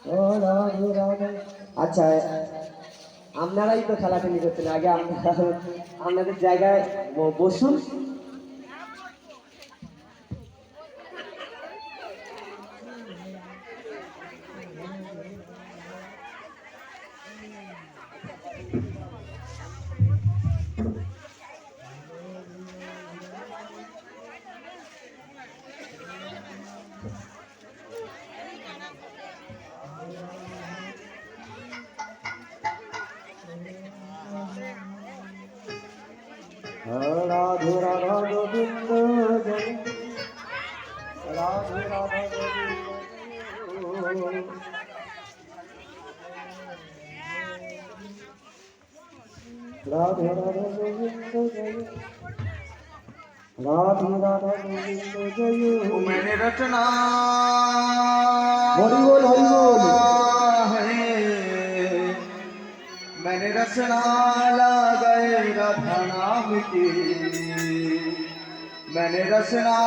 ও রাধে রাধে। আচ্ছা, আপনারাই তো খেলাখেলি করছেন, আগে আপনারা আপনাদের জায়গায় বসুন। রাধে রাধা গোবিন্দ জয়, রাধে রাধা গোবিন্দ জয়। রাধে রাধা গোবিন্দ জয়, রাধে রাধা গোবিন্দ জয়। मैंने रचना हरि बोल हरि बोल। है, मैंने रचना लगाए राधा नाम की, मैंने रचना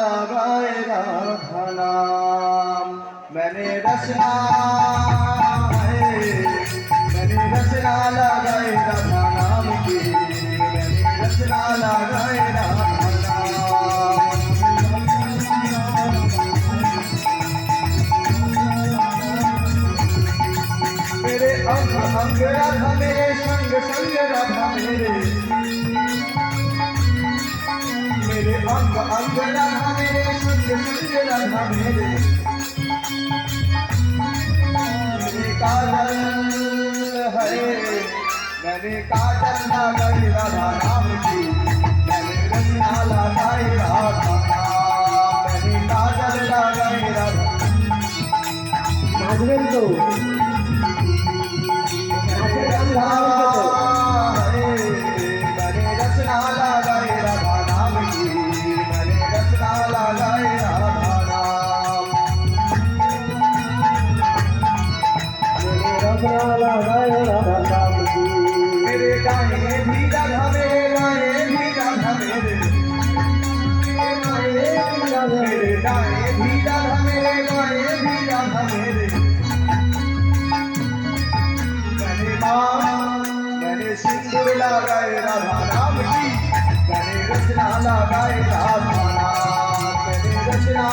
लगाए राधा नाम, मैंने रचना है, मैंने रचना लगाए राधा नाम की, मैंने रचना लगाए राधा नाम। मेरे अंग अंग राधा मेरे संग संग राधा मेरे अंग अंग राधा मेरे संग संग राधा मेरे काजल है, मैंने काजल लगाई राधा नाम की, मैंने रचना लगाई राधा नाम, मैंने काजल लगाई राधा। नाचবেন তো? मैंने रचना लगाई राधा नाम की, मैंने रचना लगाई राधा नाम, मैंने रचना लगाए राधा नाम की। मेरे गाए भी राधा मेरे गाए भी राधा मेरे गाए भी राधा मेरे गाए भी राधा मेरे गाए भी राधा मेरे। मैंने सिंदूर लगाए राधा नाम की, मैंने रचना लगाए राधा नाम, मैंने रचना